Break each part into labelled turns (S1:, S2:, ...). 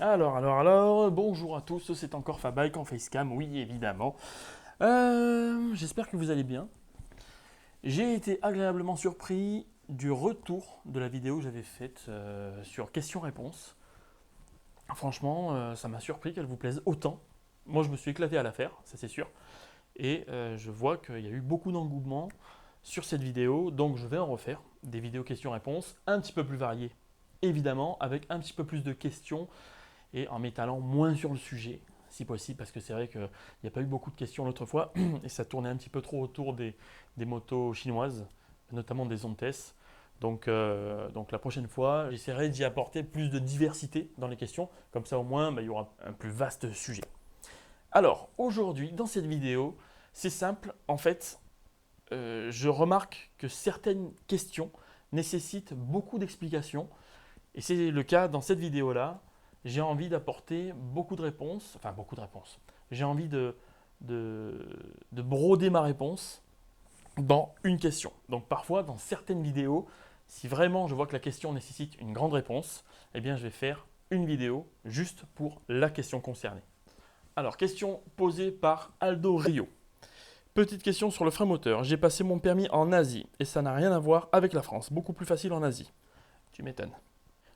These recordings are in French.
S1: Alors, bonjour à tous, c'est encore Fabike en facecam, oui évidemment. J'espère que vous allez bien. J'ai été agréablement surpris du retour de la vidéo que j'avais faite sur questions-réponses. Franchement, ça m'a surpris qu'elle vous plaise autant. Moi je me suis éclaté à la faire, ça c'est sûr. Et je vois qu'il y a eu beaucoup d'engouement sur cette vidéo, donc je vais en refaire des vidéos questions-réponses un petit peu plus variées, évidemment, avec un petit peu plus de questions et en m'étalant moins sur le sujet, si possible, parce que c'est vrai qu'il n'y a pas eu beaucoup de questions l'autre fois, et ça tournait un petit peu trop autour des motos chinoises, notamment des Ontes. Donc la prochaine fois, j'essaierai d'y apporter plus de diversité dans les questions, comme ça au moins il y aura un plus vaste sujet. Alors, aujourd'hui, dans cette vidéo, c'est simple, en fait, je remarque que certaines questions nécessitent beaucoup d'explications, et c'est le cas dans cette vidéo-là. J'ai envie d'apporter beaucoup de réponses, enfin beaucoup de réponses. J'ai envie de broder ma réponse dans une question. Donc parfois, dans certaines vidéos, si vraiment je vois que la question nécessite une grande réponse, eh bien je vais faire une vidéo juste pour la question concernée. Alors, question posée par Aldo Rio. Petite question sur le frein moteur. J'ai passé mon permis en Asie et ça n'a rien à voir avec la France. Beaucoup plus facile en Asie. Tu m'étonnes.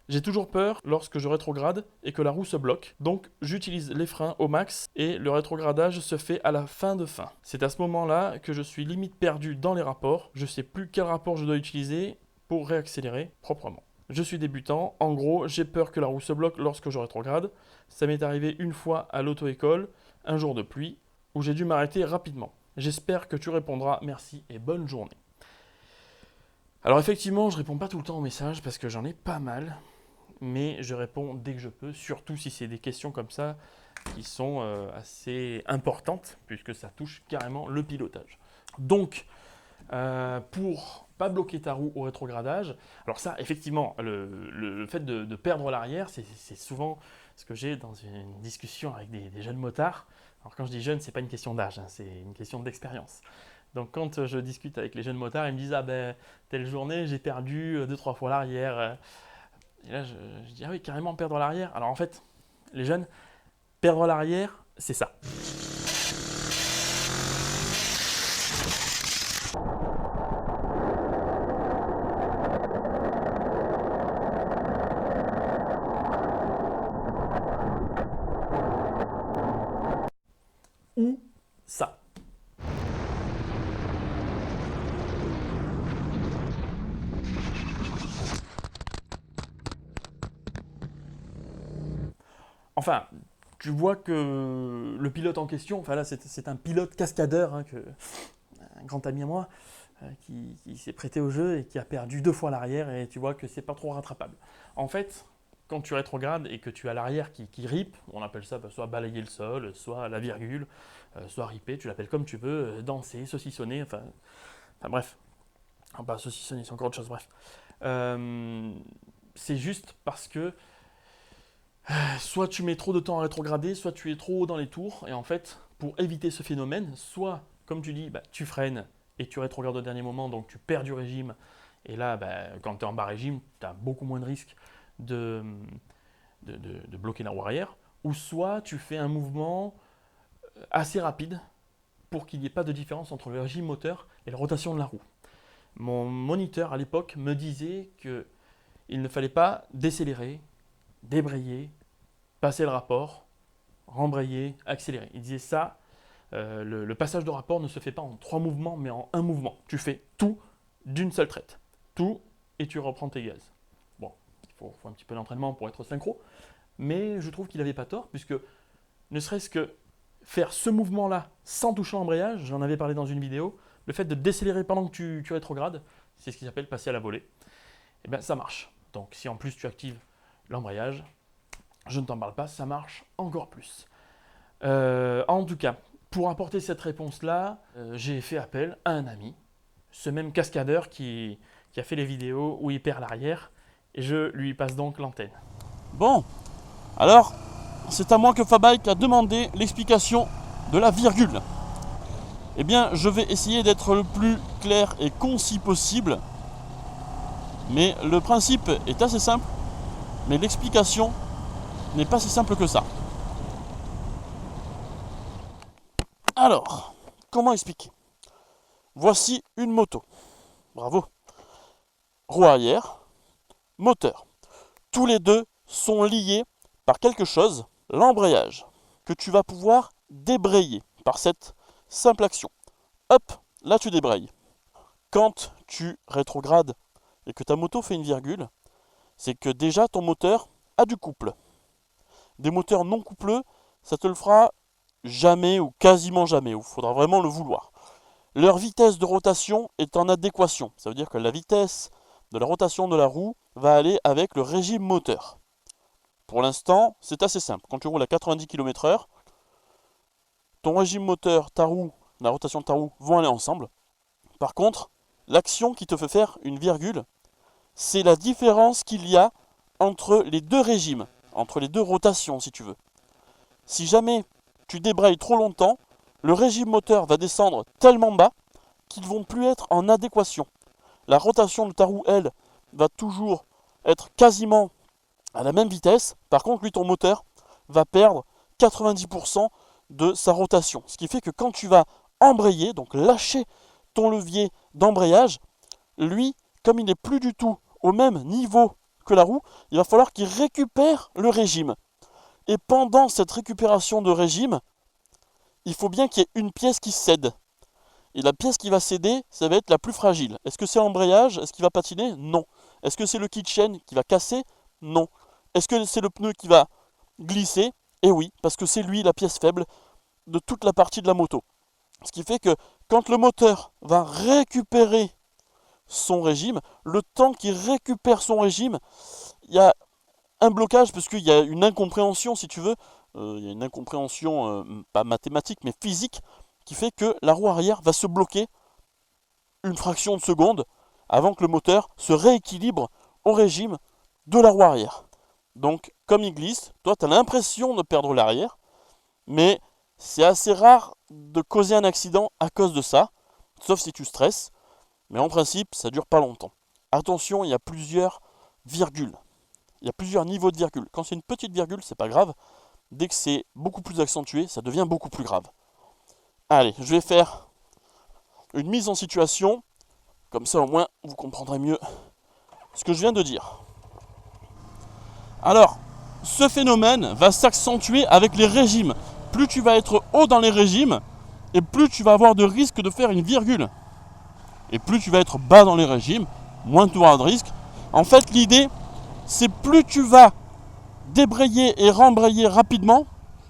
S1: J'ai toujours peur lorsque je rétrograde et que la roue se bloque, donc j'utilise les freins au max et le rétrogradage se fait à la fin de fin. C'est à ce moment-là que je suis limite perdu dans les rapports, je sais plus quel rapport je dois utiliser pour réaccélérer proprement. Je suis débutant, en gros j'ai peur que la roue se bloque lorsque je rétrograde. Ça m'est arrivé une fois à l'auto-école, un jour de pluie, où j'ai dû m'arrêter rapidement. J'espère que tu répondras, merci et bonne journée. Alors effectivement, je réponds pas tout le temps aux messages parce que j'en ai pas mal, mais je réponds dès que je peux, surtout si c'est des questions comme ça qui sont assez importantes, puisque ça touche carrément le pilotage. Donc, pour pas bloquer ta roue au rétrogradage, alors ça, effectivement, le fait de perdre l'arrière, c'est souvent ce que j'ai dans une discussion avec des jeunes motards. Alors quand je dis jeunes, c'est pas une question d'âge, hein, c'est une question d'expérience. Donc quand je discute avec les jeunes motards, ils me disent ah ben telle journée j'ai perdu 2-3 fois l'arrière. Et là, je dis, ah oui, carrément perdre l'arrière. Alors en fait, les jeunes, perdre l'arrière, c'est ça. Ou ça. Enfin, tu vois que le pilote en question, enfin là, c'est un pilote cascadeur, hein, un grand ami à moi, qui s'est prêté au jeu et qui a perdu 2 fois l'arrière, et tu vois que c'est pas trop rattrapable. En fait, quand tu rétrogrades et que tu as l'arrière qui rip, on appelle ça soit balayer le sol, soit la virgule, soit ripper, tu l'appelles comme tu veux, danser, saucissonner, enfin bref. Enfin, pas saucissonner, c'est encore autre chose, bref. Euh, c'est juste parce que soit tu mets trop de temps à rétrograder, soit tu es trop haut dans les tours, et en fait, pour éviter ce phénomène, soit, comme tu dis, tu freines et tu rétrogrades au dernier moment, donc tu perds du régime, et là, quand tu es en bas régime, tu as beaucoup moins de risques de, de bloquer la roue arrière, ou soit tu fais un mouvement assez rapide pour qu'il n'y ait pas de différence entre le régime moteur et la rotation de la roue. Mon moniteur à l'époque me disait qu'il ne fallait pas décélérer, débrayer, passer le rapport, rembrayer, accélérer. Il disait ça, le passage de rapport ne se fait pas en 3 mouvements, mais en un mouvement. Tu fais tout d'une seule traite. Tout, et tu reprends tes gaz. Bon, il faut un petit peu d'entraînement pour être synchro, mais je trouve qu'il n'avait pas tort, puisque ne serait-ce que faire ce mouvement-là sans toucher l'embrayage, j'en avais parlé dans une vidéo, le fait de décélérer pendant que tu rétrogrades, c'est ce qui s'appelle passer à la volée, et bien ça marche. Donc si en plus tu actives l'embrayage, je ne t'en parle pas, ça marche encore plus. En tout cas, pour apporter cette réponse-là, j'ai fait appel à un ami, ce même cascadeur qui a fait les vidéos où il perd l'arrière, et je lui passe donc l'antenne.
S2: Bon, alors, c'est à moi que Fabike a demandé l'explication de la virgule. Eh bien, je vais essayer d'être le plus clair et concis possible, mais le principe est assez simple, mais l'explication n'est pas si simple que ça. Alors, comment expliquer? Voici une moto. Bravo. Roue arrière, moteur. Tous les deux sont liés par quelque chose, l'embrayage, que tu vas pouvoir débrayer par cette simple action. Hop, là tu débrayes. Quand tu rétrogrades et que ta moto fait une virgule, c'est que déjà ton moteur a du couple. Des moteurs non coupleux, ça te le fera jamais ou quasiment jamais, il faudra vraiment le vouloir. Leur vitesse de rotation est en adéquation, ça veut dire que la vitesse de la rotation de la roue va aller avec le régime moteur. Pour l'instant, c'est assez simple. Quand tu roules à 90 km/h, ton régime moteur, ta roue, la rotation de ta roue vont aller ensemble. Par contre, l'action qui te fait faire une virgule, c'est la différence qu'il y a entre les deux régimes, entre les deux rotations si tu veux. Si jamais tu débrayes trop longtemps, le régime moteur va descendre tellement bas qu'ils ne vont plus être en adéquation. La rotation de ta roue, elle, va toujours être quasiment à la même vitesse. Par contre, lui, ton moteur va perdre 90% de sa rotation. Ce qui fait que quand tu vas embrayer, donc lâcher ton levier d'embrayage, lui, comme il n'est plus du tout au même niveau que la roue, il va falloir qu'il récupère le régime. Et pendant cette récupération de régime, il faut bien qu'il y ait une pièce qui cède. Et la pièce qui va céder, ça va être la plus fragile. Est-ce que c'est l'embrayage? Est-ce qu'il va patiner? Non. Est-ce que c'est le kit chain qui va casser? Non. Est-ce que c'est le pneu qui va glisser? Eh oui, parce que c'est lui la pièce faible de toute la partie de la moto. Ce qui fait que quand le moteur va récupérer son régime, le temps qu'il récupère son régime, il y a un blocage parce qu'il y a une incompréhension, si tu veux, il y a une incompréhension pas mathématique mais physique qui fait que la roue arrière va se bloquer une fraction de seconde avant que le moteur se rééquilibre au régime de la roue arrière. Donc comme il glisse, toi tu as l'impression de perdre l'arrière, mais c'est assez rare de causer un accident à cause de ça, sauf si tu stresses, mais en principe ça dure pas longtemps. Attention, il y a plusieurs virgules. Il y a plusieurs niveaux de virgule. Quand c'est une petite virgule, c'est pas grave. Dès que c'est beaucoup plus accentué, ça devient beaucoup plus grave. Allez, je vais faire une mise en situation. Comme ça, au moins, vous comprendrez mieux ce que je viens de dire. Alors, ce phénomène va s'accentuer avec les régimes. Plus tu vas être haut dans les régimes, et plus tu vas avoir de risque de faire une virgule. Et plus tu vas être bas dans les régimes, moins tu auras de risque. En fait, l'idée, c'est plus tu vas débrayer et rembrayer rapidement,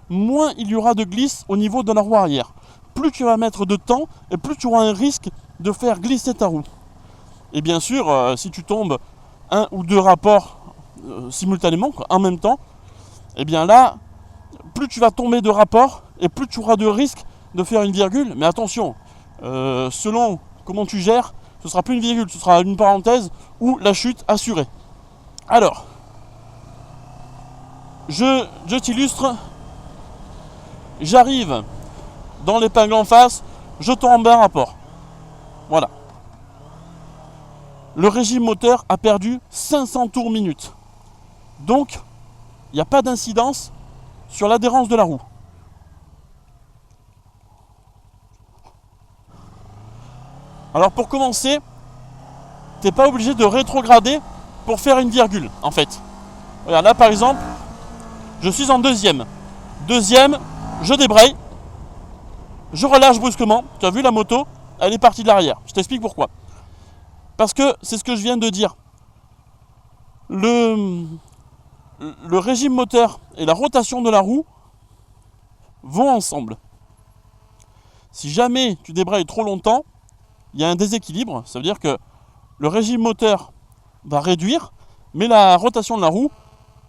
S2: moins il y aura de glisse au niveau de la roue arrière. Plus tu vas mettre de temps et plus tu auras un risque de faire glisser ta roue. Et bien sûr, si tu tombes un ou deux rapports simultanément, en même temps, et bien là, plus tu vas tomber de rapports et plus tu auras de risque de faire une virgule. Mais attention, selon comment tu gères, ce sera plus une virgule, ce sera une parenthèse ou la chute assurée. Alors, je t'illustre. J'arrive dans l'épingle en face, je tombe un rapport. Voilà. Le régime moteur a perdu 500 tours minute. Donc, il n'y a pas d'incidence sur l'adhérence de la roue. Alors pour commencer, tu n'es pas obligé de rétrograder pour faire une virgule, en fait. Regarde, là par exemple, je suis en deuxième. Deuxième, je débraye. Je relâche brusquement. Tu as vu la moto, elle est partie de l'arrière. Je t'explique pourquoi. Parce que c'est ce que je viens de dire. Le régime moteur et la rotation de la roue vont ensemble. Si jamais tu débrayes trop longtemps, il y a un déséquilibre. Ça veut dire que le régime moteur va réduire, mais la rotation de la roue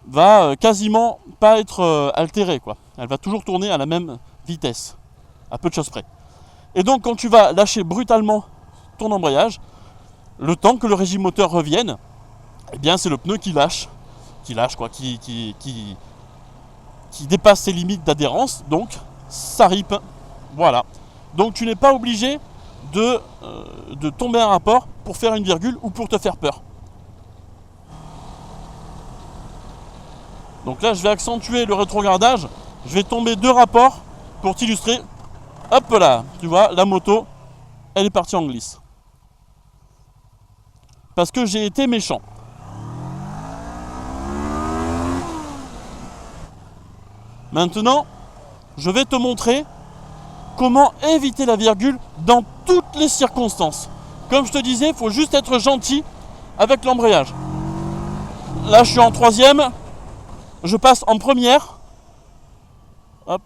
S2: va quasiment pas être altérée, quoi. Elle va toujours tourner à la même vitesse, à peu de choses près. Et donc quand tu vas lâcher brutalement ton embrayage, le temps que le régime moteur revienne, eh bien c'est le pneu qui lâche quoi, qui dépasse ses limites d'adhérence, donc ça ripe. Voilà. Donc tu n'es pas obligé de tomber un rapport pour faire une virgule ou pour te faire peur. Donc là, je vais accentuer le rétrogradage. Je vais tomber 2 rapports pour t'illustrer. Hop là, tu vois, la moto, elle est partie en glisse. Parce que j'ai été méchant. Maintenant, je vais te montrer comment éviter la virgule dans toutes les circonstances. Comme je te disais, il faut juste être gentil avec l'embrayage. Là, je suis en 3e. Je passe en 1re. Hop.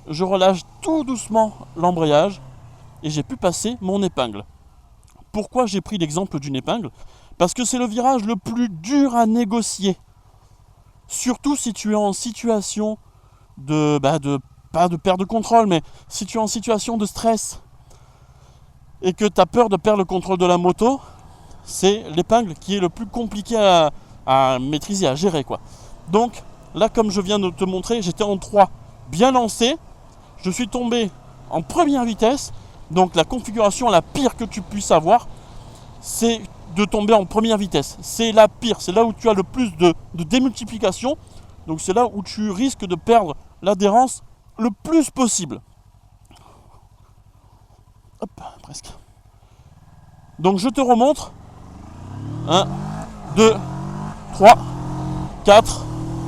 S2: Je relâche tout doucement l'embrayage et j'ai pu passer mon épingle. Pourquoi j'ai pris l'exemple d'une épingle? Parce que c'est le virage le plus dur à négocier. Surtout si tu es en situation pas de perte de contrôle, mais si tu es en situation de stress et que tu as peur de perdre le contrôle de la moto, c'est l'épingle qui est le plus compliqué à maîtriser, à gérer, quoi. Donc là, comme je viens de te montrer, j'étais en 3, bien lancé, je suis tombé en première vitesse. Donc la configuration la pire que tu puisses avoir, c'est de tomber en première vitesse. C'est la pire, c'est là où tu as le plus de démultiplication. Donc c'est là où tu risques de perdre l'adhérence le plus possible. Hop, presque. Donc je te remontre. 1, 2, 3, 4,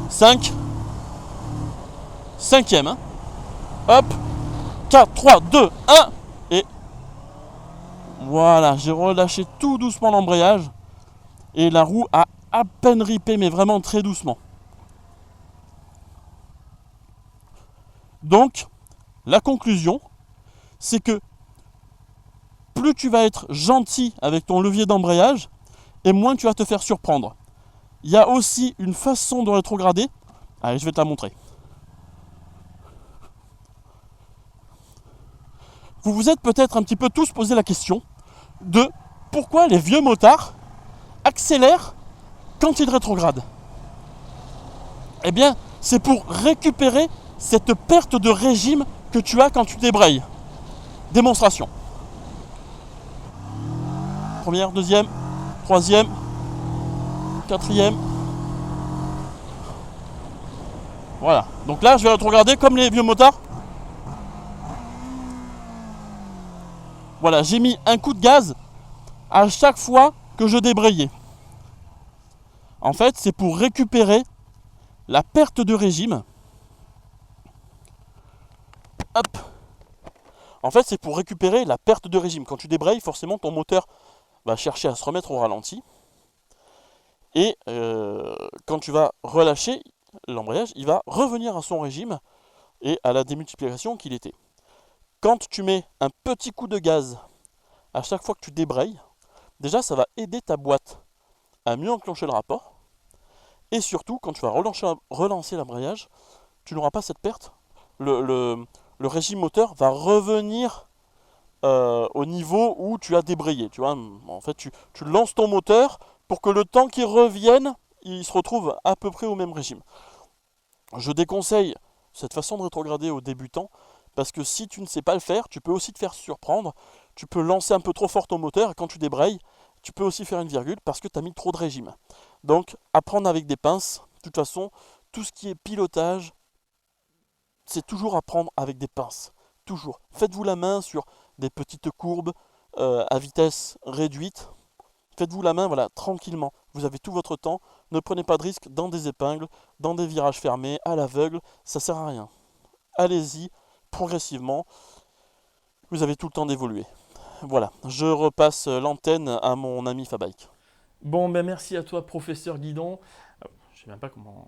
S2: 5. 5e. Hein. Hop. 4, 3, 2, 1. Et voilà, j'ai relâché tout doucement l'embrayage. Et la roue a à peine ripé, mais vraiment très doucement. Donc, la conclusion, c'est que plus tu vas être gentil avec ton levier d'embrayage, et moins tu vas te faire surprendre. Il y a aussi une façon de rétrograder. Allez, je vais te la montrer. Vous vous êtes peut-être un petit peu tous posé la question de pourquoi les vieux motards accélèrent quand ils rétrogradent. Eh bien, c'est pour récupérer cette perte de régime que tu as quand tu débrayes. Démonstration. 1re, 2e, 3e, 4e. Voilà. Donc là, je vais rétrograder comme les vieux motards. Voilà, j'ai mis un coup de gaz à chaque fois que je débrayais. En fait, c'est pour récupérer la perte de régime. Hop. En fait, c'est pour récupérer la perte de régime. Quand tu débrayes, forcément, ton moteur va chercher à se remettre au ralenti. Et quand tu vas relâcher l'embrayage, il va revenir à son régime et à la démultiplication qu'il était. Quand tu mets un petit coup de gaz à chaque fois que tu débrayes, déjà ça va aider ta boîte à mieux enclencher le rapport. Et surtout, quand tu vas relancer l'embrayage, tu n'auras pas cette perte. Le régime moteur va revenir au niveau où tu as débrayé. Tu vois, en fait, tu lances ton moteur pour que le temps qu'il revienne, il se retrouve à peu près au même régime. Je déconseille cette façon de rétrograder aux débutants parce que si tu ne sais pas le faire, tu peux aussi te faire surprendre. Tu peux lancer un peu trop fort ton moteur et quand tu débrayes, tu peux aussi faire une virgule parce que tu as mis trop de régime. Donc, apprendre avec des pinces. De toute façon, tout ce qui est pilotage, c'est toujours apprendre avec des pinces. Toujours. Faites-vous la main sur des petites courbes à vitesse réduite. Faites-vous la main, voilà, tranquillement. Vous avez tout votre temps. Ne prenez pas de risques dans des épingles, dans des virages fermés, à l'aveugle. Ça sert à rien. Allez-y, progressivement. Vous avez tout le temps d'évoluer. Voilà, je repasse l'antenne à mon ami Fabike.
S1: Bon, ben merci à toi, professeur Guidon. Je sais même pas comment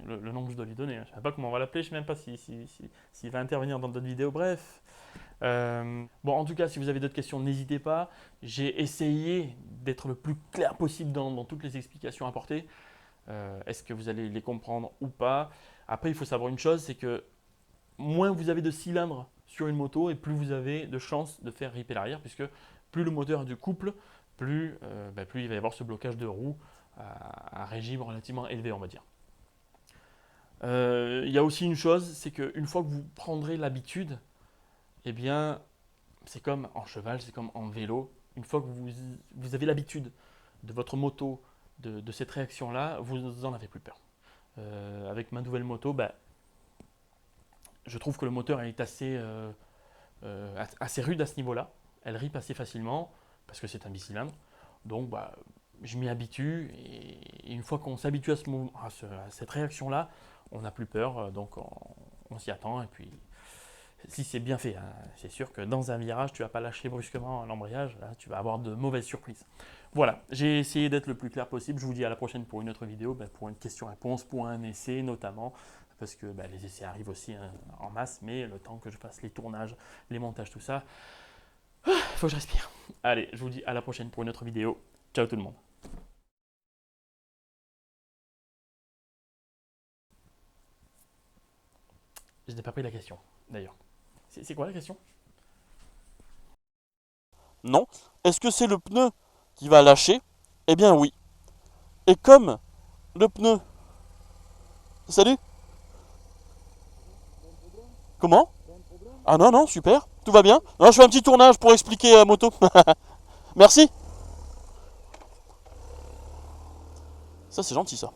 S1: le nom que je dois lui donner. Je sais même pas comment on va l'appeler. Je sais même pas s'il va intervenir dans d'autres vidéos. Bref. Bon, en tout cas, si vous avez d'autres questions, n'hésitez pas. J'ai essayé d'être le plus clair possible dans toutes les explications apportées. Est-ce que vous allez les comprendre ou pas? Après, il faut savoir une chose, c'est que moins vous avez de cylindres sur une moto et plus vous avez de chances de faire ripper l'arrière, puisque plus le moteur est du couple, plus il va y avoir ce blocage de roue à un régime relativement élevé, on va dire. Il y a aussi une chose, c'est qu'une fois que vous prendrez l'habitude, eh bien, c'est comme en cheval, c'est comme en vélo. Une fois que vous avez l'habitude de votre moto, de cette réaction-là, vous n'en avez plus peur. avec ma nouvelle moto, bah, je trouve que le moteur est assez rude à ce niveau-là. Elle rip assez facilement parce que c'est un bicylindre. Donc bah, je m'y habitue et une fois qu'on s'habitue à cette réaction-là, on n'a plus peur. Donc on s'y attend. Et puis si c'est bien fait, hein, c'est sûr que dans un virage, tu ne vas pas lâcher brusquement l'embrayage. Là, tu vas avoir de mauvaises surprises. Voilà, j'ai essayé d'être le plus clair possible. Je vous dis à la prochaine pour une autre vidéo, pour une question-réponse, pour un essai notamment. Parce que les essais arrivent aussi hein, en masse, mais le temps que je fasse les tournages, les montages, tout ça, il faut que je respire. Allez, je vous dis à la prochaine pour une autre vidéo. Ciao tout le monde. Je n'ai pas pris la question, d'ailleurs. C'est quoi la question?
S2: Non. Est-ce que c'est le pneu qui va lâcher? Eh bien oui. Et comme le pneu... Salut? Comment? Ah non, non, super. Tout va bien. Non, je fais un petit tournage pour expliquer à moto. Merci. Ça, c'est gentil, ça.